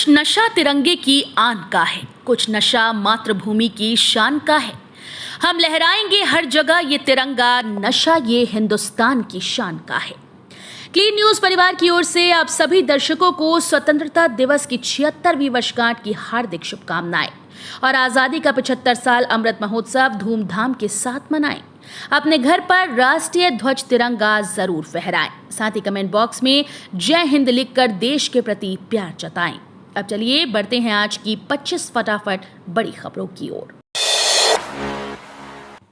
कुछ नशा तिरंगे की आन का है, कुछ नशा मातृभूमि की शान का है। हम लहराएंगे हर जगह ये तिरंगा, नशा ये हिंदुस्तान की शान का है। क्लीन न्यूज परिवार की ओर से आप सभी दर्शकों को स्वतंत्रता दिवस की 76वीं वर्षगांठ की हार्दिक शुभकामनाएं और आजादी का 75 साल अमृत महोत्सव धूमधाम के साथ मनाएं। अपने घर पर राष्ट्रीय ध्वज तिरंगा जरूर फहराएं। साथ ही कमेंट बॉक्स में जय हिंद लिखकर देश के प्रति प्यार जताएं। अब चलिए बढ़ते हैं आज की 25 फटाफट बड़ी खबरों की ओर।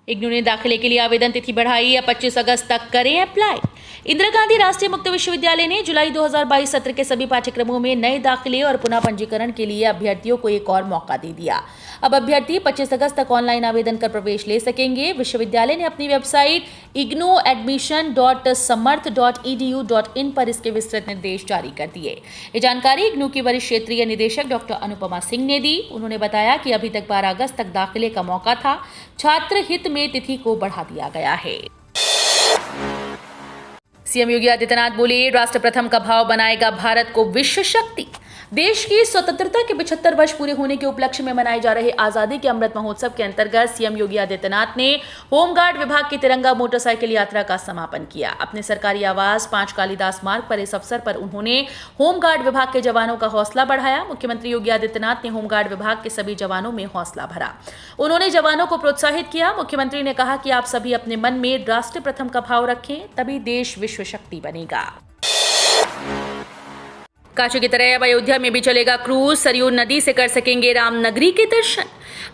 इग्नू ने दाखिले के लिए आवेदन तिथि बढ़ाई, या 25 अगस्त तक करें अप्लाई। इंदिरा गांधी राष्ट्रीय मुक्त विश्वविद्यालय ने जुलाई 2022 सत्र के सभी पाठ्यक्रमों में नए दाखिले और पुनः पंजीकरण के लिए अभ्यर्थियों को एक और मौका दे दिया। अब अभ्यर्थी 25 अगस्त तक ऑनलाइन आवेदन कर प्रवेश ले सकेंगे। विश्वविद्यालय ने अपनी वेबसाइट ignoadmission.samarth.edu.in पर इसके विस्तृत निर्देश जारी कर दिए। ये जानकारी इग्नू की वरिष्ठ क्षेत्रीय निदेशक डॉक्टर अनुपमा सिंह ने दी। उन्होंने बताया कि अभी तक 12 अगस्त तक दाखिले का मौका था, छात्र हित में तिथि को बढ़ा दिया गया है। सीएम योगी आदित्यनाथ बोले, राष्ट्र प्रथम का भाव बनाएगा भारत को विश्व शक्ति। देश की स्वतंत्रता के 75 वर्ष पूरे होने के उपलक्ष्य में मनाए जा रहे आजादी के अमृत महोत्सव के अंतर्गत सीएम योगी आदित्यनाथ ने होमगार्ड विभाग की तिरंगा मोटरसाइकिल यात्रा का समापन किया। अपने सरकारी आवास 5 कालीदास मार्ग पर इस अवसर पर उन्होंने होमगार्ड विभाग के जवानों का हौसला बढ़ाया। मुख्यमंत्री योगी आदित्यनाथ ने होमगार्ड विभाग के सभी जवानों में हौसला भरा। उन्होंने जवानों को प्रोत्साहित किया। मुख्यमंत्री ने कहा कि आप सभी अपने मन में राष्ट्र प्रथम का भाव रखें, तभी देश विश्व शक्ति बनेगा। काशी की तरह अब अयोध्या में भी चलेगा क्रूज, सरयू नदी से कर सकेंगे रामनगरी के दर्शन।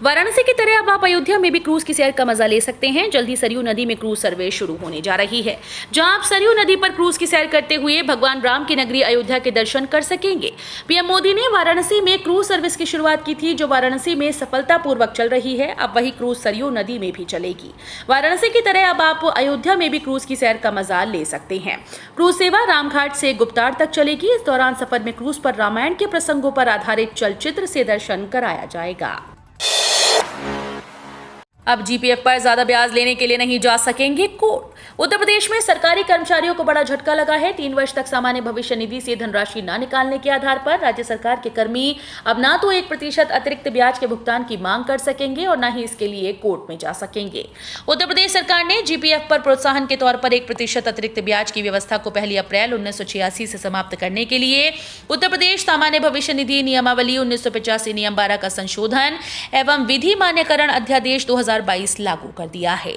वाराणसी की तरह अब आप अयोध्या में भी क्रूज की सैर का मजा ले सकते हैं। जल्दी सरयू नदी में क्रूज सर्विस शुरू होने जा रही है, जहां आप सरयू नदी पर क्रूज की सैर करते हुए भगवान राम की नगरी अयोध्या के दर्शन कर सकेंगे। पीएम मोदी ने वाराणसी में क्रूज सर्विस की शुरुआत की थी, जो वाराणसी में सफलतापूर्वक चल रही है। अब वही क्रूज सरयू नदी में भी चलेगी। वाराणसी की तरह अब आप अयोध्या में भी क्रूज की सैर का मजा ले सकते हैं। क्रूज सेवा रामघाट से गुप्तार तक चलेगी। इस दौरान सफर में क्रूज पर रामायण के प्रसंगों पर आधारित चलचित्र से दर्शन कराया जाएगा। अब जीपीएफ पर ज्यादा ब्याज लेने के लिए नहीं जा सकेंगे कोर्ट। उत्तर प्रदेश में सरकारी कर्मचारियों को बड़ा झटका लगा है। 3 वर्ष तक सामान्य भविष्य निधि से धनराशि न निकालने के आधार पर राज्य सरकार के कर्मी अब ना तो 1% अतिरिक्त ब्याज के भुगतान की मांग कर सकेंगे और न ही इसके लिए कोर्ट में जा सकेंगे। उत्तर प्रदेश सरकार ने जीपीएफ पर प्रोत्साहन के तौर पर 1% अतिरिक्त ब्याज की व्यवस्था को 1 अप्रैल 1986 से समाप्त करने के लिए उत्तर प्रदेश सामान्य भविष्य निधि नियमावली 1985 नियम 12 का संशोधन एवं विधि मान्यकरण अध्यादेश 2022 लागू कर दिया है।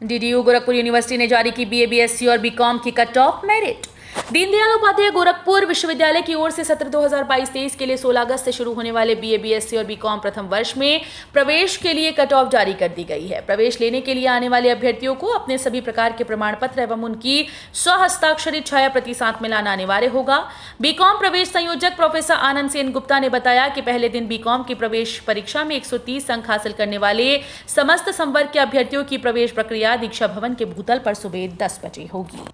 डीडीयू गोरखपुर यूनिवर्सिटी ने जारी की बीए, बीएससी और बीकॉम की cut off merit. Deendayal Upadhyay Gorakhpur विश्वविद्यालय की ओर से सत्र 2022-23 के लिए 16 अगस्त से शुरू होने वाले बीए, बीएससी और बीकॉम प्रथम वर्ष में प्रवेश के लिए कट ऑफ जारी कर दी गई है। प्रवेश लेने के लिए आने वाले अभ्यर्थियों को अपने सभी प्रकार के प्रमाण पत्र एवं उनकी स्वहस्ताक्षरित छाया प्रति साथ में लाना अनिवार्य होगा। बीकॉम प्रवेश संयोजक प्रोफेसर आनंद सेन गुप्ता ने बताया कि पहले दिन बीकॉम की प्रवेश परीक्षा में 130 अंक हासिल करने वाले समस्त संवर्ग के अभ्यर्थियों की प्रवेश प्रक्रिया दीक्षा भवन के भूतल पर सुबह 10 बजे होगी।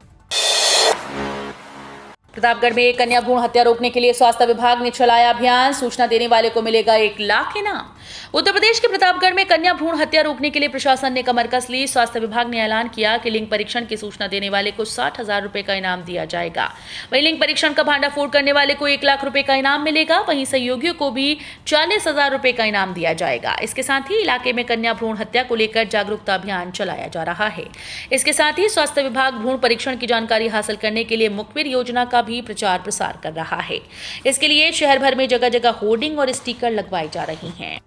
प्रतापगढ़ में कन्या भ्रूण हत्या रोकने के लिए स्वास्थ्य विभाग ने चलाया अभियान। सूचना देने वाले को मिलेगा 1 लाख इनाम। उत्तर प्रदेश के प्रतापगढ़ में कन्या भ्रूण हत्या रोकने के लिए प्रशासन ने कमर कस ली। स्वास्थ्य विभाग ने ऐलान किया कि लिंग परीक्षण की सूचना देने वाले को 60,000 रुपए का इनाम दिया जाएगा। वहीं लिंग परीक्षण का भांडाफोड़ करने वाले को 1 लाख रुपए का इनाम मिलेगा। वहीं सहयोगियों को भी 40,000 रुपए का इनाम दिया जाएगा। इसके साथ ही इलाके में कन्या भ्रूण हत्या को लेकर जागरूकता अभियान चलाया जा रहा है। इसके साथ ही स्वास्थ्य विभाग भ्रूण परीक्षण की जानकारी हासिल करने के लिए मुखबिर योजना का भी प्रचार प्रसार कर रहा है। इसके लिए शहर भर में जगह जगह होर्डिंग और स्टिकर लगवाई जा रही हैं।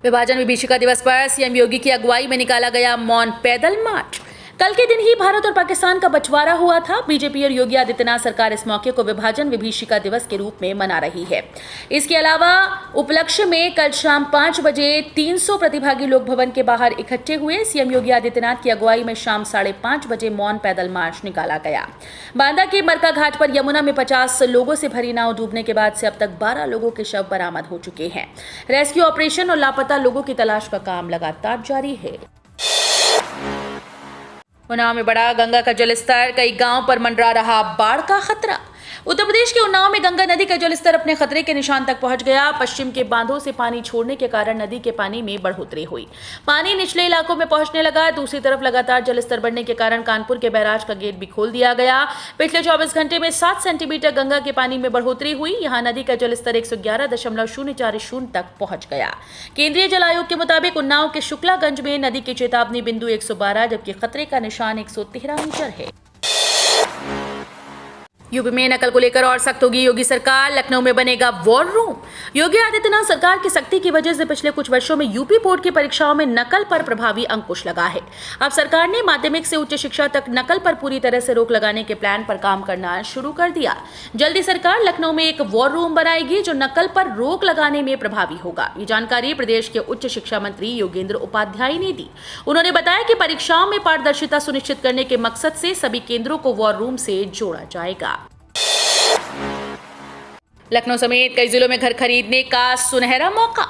विभाजन विभीषिका दिवस पर सीएम योगी की अगुवाई में निकाला गया मौन पैदल मार्च। कल के दिन ही भारत और पाकिस्तान का बंटवारा हुआ था। बीजेपी और योगी आदित्यनाथ सरकार इस मौके को विभाजन विभीषिका दिवस के रूप में मना रही है। इसके अलावा उपलक्ष्य में कल शाम 5 बजे 300 प्रतिभागी लोग भवन के बाहर इकट्ठे हुए। सीएम योगी आदित्यनाथ की अगुवाई में शाम 5:30 बजे मौन पैदल मार्च निकाला गया। बांदा के मरका घाट पर यमुना में 50 लोगों से भरी नाव डूबने के बाद से अब तक 12 लोगों के शव बरामद हो चुके हैं। रेस्क्यू ऑपरेशन और लापता लोगों की तलाश का काम लगातार जारी है। उन्नाव में बढ़ा गंगा का जलस्तर, कई गांव पर मंडरा रहा बाढ़ का खतरा। उत्तर प्रदेश के उन्नाव में गंगा नदी का जलस्तर अपने खतरे के निशान तक पहुंच गया। पश्चिम के बांधों से पानी छोड़ने के कारण नदी के पानी में बढ़ोतरी हुई। पानी निचले इलाकों में पहुंचने लगा। दूसरी तरफ लगातार जलस्तर बढ़ने के कारण कानपुर के बैराज का गेट भी खोल दिया गया। पिछले 24 घंटे में 7 सेंटीमीटर गंगा के पानी में बढ़ोतरी हुई। यहां नदी का जलस्तर 111.040 तक पहुंच गया। केंद्रीय जल आयोग के मुताबिक उन्नाव के शुक्लागंज में नदी की चेतावनी बिंदु 112 जबकि खतरे का निशान 113 मीटर है। यूपी में नकल को लेकर और सख्त होगी योगी सरकार। लखनऊ में बनेगा वॉर रूम। योगी आदित्यनाथ सरकार की सख्ती की वजह से पिछले कुछ वर्षों में यूपी बोर्ड की परीक्षाओं में नकल पर प्रभावी अंकुश लगा है। अब सरकार ने माध्यमिक से उच्च शिक्षा तक नकल पर पूरी तरह से रोक लगाने के प्लान पर काम करना शुरू कर दिया। जल्दी सरकार लखनऊ में एक वॉर रूम बनाएगी जो नकल पर रोक लगाने में प्रभावी होगा। ये जानकारी प्रदेश के उच्च शिक्षा मंत्री योगेंद्र उपाध्याय ने दी। उन्होंने बताया कि परीक्षाओं में पारदर्शिता सुनिश्चित करने के मकसद से सभी केंद्रों को वॉर रूम से जोड़ा जाएगा। लखनऊ समेत कई जिलों में घर खरीदने का सुनहरा मौका।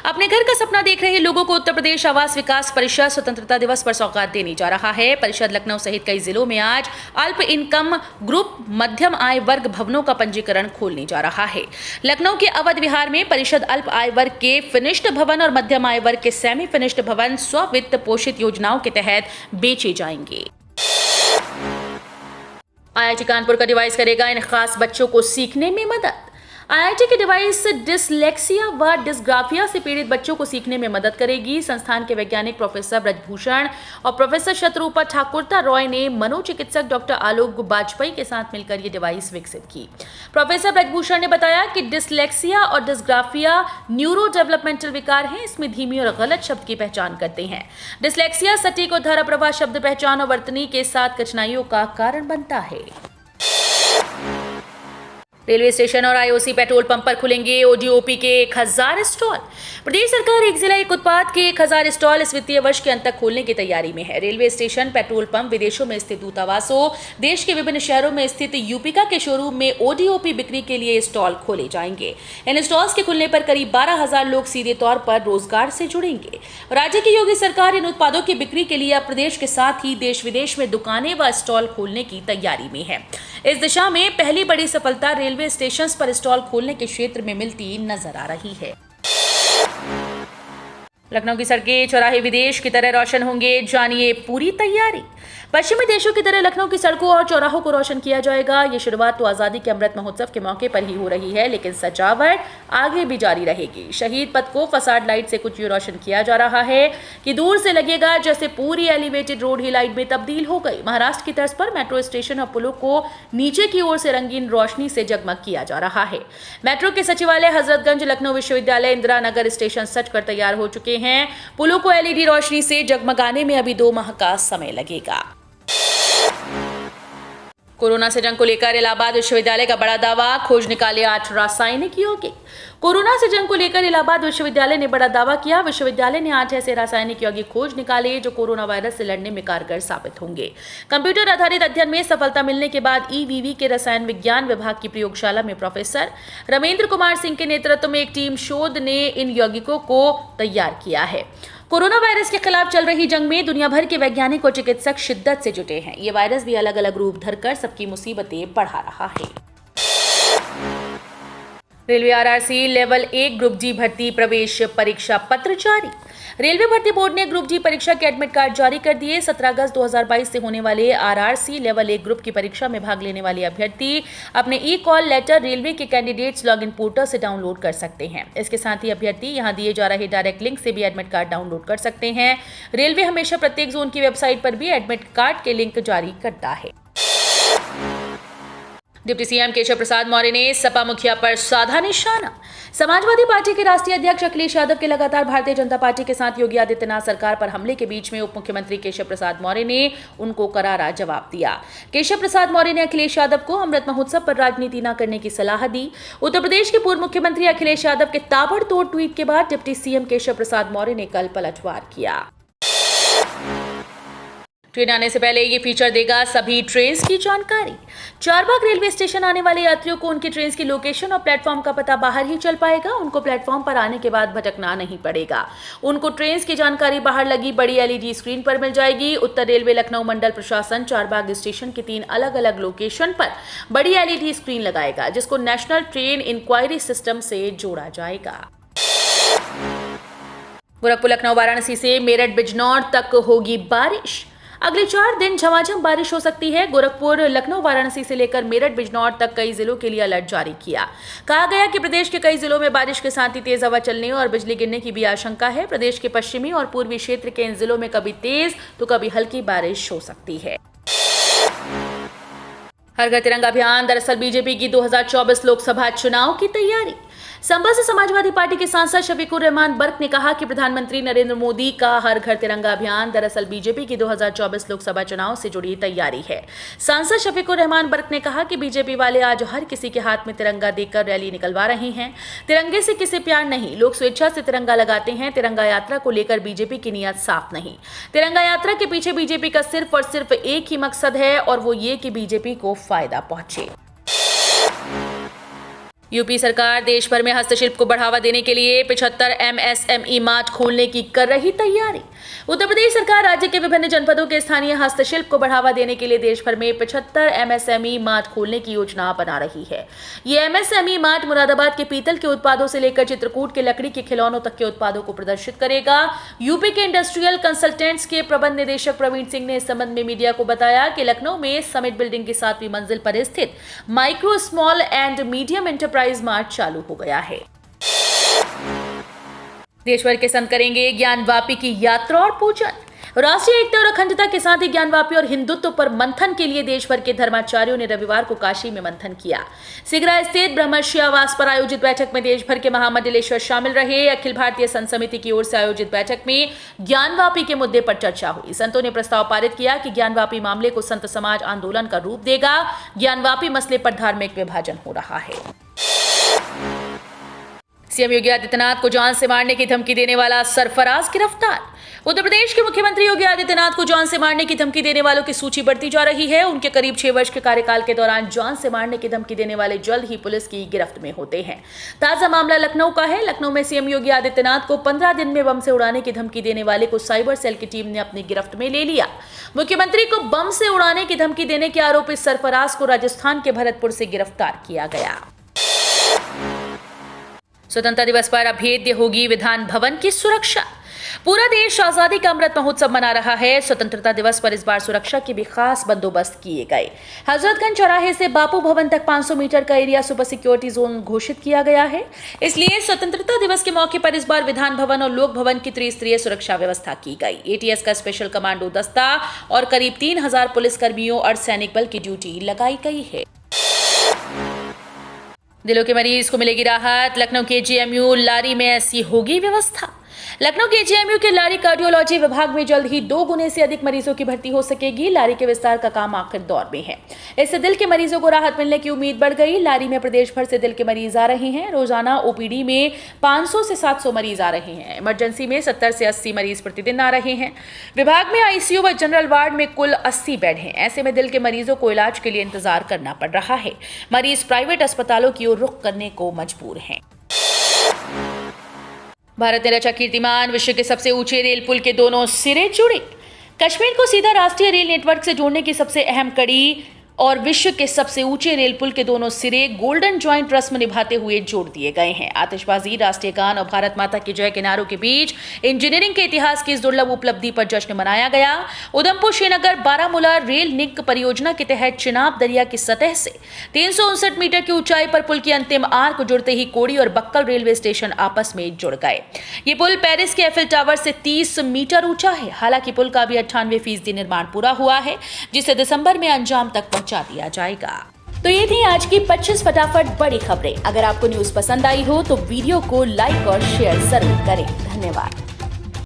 अपने घर का सपना देख रहे लोगों को उत्तर प्रदेश आवास विकास परिषद स्वतंत्रता दिवस पर सौगात देने जा रहा है। परिषद लखनऊ सहित कई जिलों में आज अल्प इनकम ग्रुप मध्यम आय वर्ग भवनों का पंजीकरण खोलने जा रहा है। लखनऊ के अवध विहार में परिषद अल्प आय वर्ग के फिनिश्ड भवन और मध्यम आय वर्ग के सेमी फिनिश्ड भवन स्ववित्त पोषित योजनाओं के तहत बेचे जाएंगे। IIT कानपुर का डिवाइस करेगा इन खास बच्चों को सीखने में मदद। IIT के डिवाइस डिसलेक्सिया व डिस्ग्राफिया से पीड़ित बच्चों को सीखने में मदद करेगी। संस्थान के वैज्ञानिक प्रोफेसर ब्रजभूषण और प्रोफेसर शत्रुपा ठाकुरता रॉय ने मनोचिकित्सक डॉक्टर आलोक वाजपेयी के साथ मिलकर ये डिवाइस विकसित की। प्रोफेसर ब्रजभूषण ने बताया कि डिसलेक्सिया और डिस्ग्राफिया न्यूरो डेवलपमेंटल विकार हैं। इसमें धीमी और गलत शब्द की पहचान करते हैं। डिसलेक्सिया सटीक और धाराप्रवाह शब्द पहचान और वर्तनी के साथ कठिनाइयों का कारण बनता है। रेलवे स्टेशन और IOC पेट्रोल पंप पर खुलेंगे ODOP के 1000 स्टॉल। प्रदेश सरकार एक जिला एक उत्पाद के 1000 स्टॉल इस वित्तीय वर्ष के अंत तक खोलने की तैयारी में है। रेलवे स्टेशन, पेट्रोल पंप, विदेशों में स्थित दूतावासों, देश के विभिन्न शहरों में स्थित यूपिका के शोरूम में ODOP बिक्री के लिए स्टॉल खोले जाएंगे। इन स्टॉल्स के खुलने पर करीब 12,000 लोग सीधे तौर पर रोजगार से जुड़ेंगे। राज्य की योगी सरकार इन उत्पादों की बिक्री के लिए अब प्रदेश के साथ ही देश विदेश में दुकानें व स्टॉल खोलने की तैयारी में है। इस दिशा में पहली बड़ी सफलता रेलवे स्टेशन पर स्टॉल खोलने के क्षेत्र में मिलती नजर आ रही है। लखनऊ की सड़कें चौराहे विदेश की तरह रोशन होंगे, जानिए पूरी तैयारी। पश्चिमी देशों की तरह लखनऊ की सड़कों और चौराहों को रोशन किया जाएगा। ये शुरुआत तो आजादी के अमृत महोत्सव के मौके पर ही हो रही है, लेकिन सजावट आगे भी जारी रहेगी। शहीद पथ को फसाड लाइट से कुछ यूं रोशन किया जा रहा है कि दूर से लगेगा जैसे पूरी एलिवेटेड रोड ही लाइट में तब्दील हो गई। महाराष्ट्र की तर्ज पर मेट्रो स्टेशन और पुलों को नीचे की ओर से रंगीन रोशनी से जगमग किया जा रहा है। मेट्रो के सचिवालय, हजरतगंज, लखनऊ विश्वविद्यालय, इंदिरा नगर स्टेशन सजकर तैयार हो चुके हैं। पुलों को LED रोशनी से जगमगाने में अभी 2 माह का समय लगेगा। कोरोना से जंग को लेकर इलाहाबाद विश्वविद्यालय का बड़ा दावा, खोज निकाले 8 रासायनिक यौगिक। कोरोना से जंग को लेकर इलाहाबाद विश्वविद्यालय ने बड़ा दावा किया। विश्वविद्यालय ने 8 ऐसे रासायनिक यौगिक खोज निकाले जो कोरोना वायरस से लड़ने में कारगर साबित होंगे। कंप्यूटर आधारित अध्ययन में सफलता मिलने के बाद EVV के रसायन विज्ञान विभाग की प्रयोगशाला में प्रोफेसर रमेंद्र कुमार सिंह के नेतृत्व में एक टीम शोध ने इन यौगिकों को तैयार किया है। कोरोना वायरस के खिलाफ चल रही जंग में दुनिया भर के वैज्ञानिक और चिकित्सक शिद्दत से जुटे हैं। ये वायरस भी अलग अलग रूप धरकर सबकी मुसीबतें बढ़ा रहा है। रेलवे RRC लेवल 1 ग्रुप जी भर्ती प्रवेश परीक्षा पत्र जारी। रेलवे भर्ती बोर्ड ने ग्रुप जी परीक्षा के एडमिट कार्ड जारी कर दिए। 17 अगस्त 2022 से होने वाले RRC लेवल 1 ग्रुप की परीक्षा में भाग लेने वाले अभ्यर्थी अपने E-कॉल लेटर रेलवे के कैंडिडेट्स लॉगिन पोर्टल से डाउनलोड कर सकते हैं। इसके साथ ही अभ्यर्थी यहां दिए जा रहे डायरेक्ट लिंक से भी एडमिट कार्ड डाउनलोड कर सकते हैं। रेलवे हमेशा प्रत्येक जोन की वेबसाइट पर भी एडमिट कार्ड के लिंक जारी करता है। डिप्टी CM केशव प्रसाद मौर्य ने सपा मुखिया पर साधा निशाना। समाजवादी पार्टी के राष्ट्रीय अध्यक्ष अखिलेश यादव के लगातार भारतीय जनता पार्टी के साथ योगी आदित्यनाथ सरकार पर हमले के बीच में उप मुख्यमंत्री केशव प्रसाद मौर्य ने उनको करारा जवाब दिया। केशव प्रसाद मौर्य ने अखिलेश यादव को अमृत महोत्सव पर राजनीति न करने की सलाह दी। उत्तर प्रदेश के पूर्व मुख्यमंत्री अखिलेश यादव के ताबड़तोड़ ट्वीट के बाद डिप्टी CM केशव प्रसाद मौर्य ने कल पलटवार किया। ट्रेन आने से पहले ये फीचर देगा सभी ट्रेन की जानकारी। चारबाग रेलवे स्टेशन आने वाले यात्रियों को उनकी ट्रेन की लोकेशन और प्लेटफॉर्म का पता बाहर ही चल पाएगा। उनको प्लेटफॉर्म पर आने के बाद भटकना नहीं पड़ेगा। उनको ट्रेन की जानकारी बाहर लगी बड़ी एलईडी स्क्रीन पर मिल जाएगी। उत्तर रेलवे लखनऊ मंडल प्रशासन चारबाग स्टेशन की 3 अलग अलग लोकेशन पर बड़ी एलईडी स्क्रीन लगाएगा, जिसको नेशनल ट्रेन इंक्वायरी सिस्टम से जोड़ा जाएगा। गोरखपुर लखनऊ वाराणसी से मेरठ बिजनौर तक होगी बारिश। अगले 4 दिन झमाझम बारिश हो सकती है। गोरखपुर लखनऊ वाराणसी से लेकर मेरठ बिजनौर तक कई जिलों के लिए अलर्ट जारी किया। कहा गया कि प्रदेश के कई जिलों में बारिश के साथ ही तेज हवा चलने और बिजली गिरने की भी आशंका है। प्रदेश के पश्चिमी और पूर्वी क्षेत्र के इन जिलों में कभी तेज तो कभी हल्की बारिश हो सकती है। हर घर तिरंगा अभियान दरअसल बीजेपी की 2024 लोकसभा चुनाव की तैयारी। संभल से समाजवादी पार्टी के सांसद शफीकुर रहमान बर्क ने कहा कि प्रधानमंत्री नरेंद्र मोदी का हर घर तिरंगा अभियान दरअसल बीजेपी की 2024 लोकसभा चुनाव से जुड़ी तैयारी है। सांसद शफीकुर रहमान बर्क ने कहा कि बीजेपी वाले आज हर किसी के हाथ में तिरंगा देकर रैली निकलवा रहे हैं। तिरंगे से किसी प्यार नहीं, लोग स्वेच्छा से तिरंगा लगाते हैं। तिरंगा यात्रा को लेकर बीजेपी की नीयत साफ नहीं। तिरंगा यात्रा के पीछे बीजेपी का सिर्फ और सिर्फ एक ही मकसद है और वो ये कि बीजेपी को फायदा पहुंचे। यूपी सरकार देश भर में हस्तशिल्प को बढ़ावा देने के लिए 75 MSME मार्ट खोलने की कर रही तैयारी। उत्तर प्रदेश सरकार राज्य के विभिन्न जनपदों के स्थानीय हस्तशिल्प को बढ़ावा देने के लिए देश भर में 75 MSME मार्ट खोलने की योजना बना रही है। ये MSME मार्ट मुरादाबाद के पीतल के उत्पादों से लेकर चित्रकूट के लकड़ी के खिलौनों तक के उत्पादों को प्रदर्शित करेगा। यूपी के इंडस्ट्रियल कंसल्टेंट्स के प्रबंध निदेशक प्रवीण सिंह ने इस संबंध में मीडिया को बताया कि लखनऊ में समिट बिल्डिंग की 7वीं मंजिल पर स्थित micro, small and medium enterprise mart चालू हो गया है। देशभर के संत करेंगे ज्ञानवापी की यात्रा और पूजन। राष्ट्रीय एकता और अखंडता के साथ ही ज्ञानवापी और हिंदुत्व पर मंथन के लिए देश भर के धर्माचार्यों ने रविवार को काशी में मंथन किया। सिगरा स्थित ब्रह्मर्षि आवास पर आयोजित बैठक में देश भर के महामंडलेश्वर शामिल रहे। अखिल भारतीय संत समिति की ओर से आयोजित बैठक में ज्ञानवापी के मुद्दे पर चर्चा हुई। संतों ने प्रस्ताव पारित किया कि ज्ञानवापी मामले को संत समाज आंदोलन का रूप देगा। ज्ञानवापी मसले पर धार्मिक विभाजन हो रहा है। सीएम योगी आदित्यनाथ को जान से मारने की धमकी देने वाला सरफराज गिरफ्तार। उत्तर प्रदेश के मुख्यमंत्री योगी आदित्यनाथ को जान से मारने की धमकी देने वालों की सूची बढ़ती जा रही है। उनके करीब 6 वर्ष के कार्यकाल के दौरान जान से मारने की धमकी देने वाले जल्द ही पुलिस की गिरफ्त में होते हैं। ताजा मामला लखनऊ का है। लखनऊ में सीएम योगी आदित्यनाथ को 15 दिन में बम से उड़ाने की धमकी देने वाले को साइबर सेल की टीम ने अपनी गिरफ्त में ले लिया। मुख्यमंत्री को बम से उड़ाने की धमकी देने के आरोपित सरफराज को राजस्थान के भरतपुर से गिरफ्तार किया गया। स्वतंत्रता दिवस पर अभेद्य होगी विधान भवन की सुरक्षा। पूरा देश आजादी का अमृत महोत्सव मना रहा है। स्वतंत्रता दिवस पर इस बार सुरक्षा के भी खास बंदोबस्त किए गए। हजरतगंज चौराहे से बापू भवन तक 500 मीटर का एरिया सुपर सिक्योरिटी जोन घोषित किया गया है। इसलिए स्वतंत्रता दिवस के मौके पर इस बार विधान भवन और लोक भवन की त्रिस्तरीय सुरक्षा व्यवस्था की गई। एटीएस का स्पेशल कमांडो दस्ता और करीब 3000 पुलिसकर्मियों और सैनिक बल की ड्यूटी लगाई गई है। दिलों के मरीज को मिलेगी राहत। लखनऊ के जेएमयू लारी में ऐसी होगी व्यवस्था। लखनऊ के जेएमयू के लारी कार्डियोलॉजी विभाग में जल्द ही 2 गुने से अधिक मरीजों की भर्ती हो सकेगी। लारी के विस्तार का काम आखिर दौर में है। इससे दिल के मरीजों को राहत मिलने की उम्मीद बढ़ गई। लारी में प्रदेश भर से दिल के मरीज आ रहे हैं। रोजाना ओपीडी में 500 से 700 मरीज आ रहे हैं। इमरजेंसी में 70 से 80 मरीज प्रतिदिन आ रहे हैं। विभाग में आईसीयू व जनरल वार्ड में कुल 80 बेड हैं। ऐसे में दिल के मरीजों को इलाज के लिए इंतजार करना पड़ रहा है। मरीज प्राइवेट अस्पतालों की ओर रुख करने को मजबूर हैं। भारत ने रचा कीर्तिमान। विश्व के सबसे ऊंचे रेल पुल के दोनों सिरे जुड़े। कश्मीर को सीधा राष्ट्रीय रेल नेटवर्क से जोड़ने की सबसे अहम कड़ी और विश्व के सबसे ऊंचे रेल पुल के दोनों सिरे गोल्डन जॉइंट रस्म निभाते हुए जोड़ दिए गए हैं। आतिशबाजी, राष्ट्रीय गान और भारत माता की जय के नारों के बीच इंजीनियरिंग के इतिहास की इस दुर्लभ उपलब्धि पर जश्न मनाया गया। उधमपुर श्रीनगर बारामूला रेल लिंक परियोजना के तहत चिनाब दरिया की सतह से 359 मीटर की ऊंचाई पर पुल की अंतिम आर्क जुड़ते ही कोड़ी और बक्कल रेलवे स्टेशन आपस में जुड़ गए। ये पुल पेरिस के एफिल टावर से 30 मीटर ऊंचा है। हालांकि पुल का भी 98% निर्माण पूरा हुआ है, जिसे दिसंबर में अंजाम तक पहुंचा दिया जाएगा। तो ये थी आज की 25 फटाफट बड़ी खबरें। अगर आपको न्यूज पसंद आई हो तो वीडियो को लाइक और शेयर जरूर करें। धन्यवाद।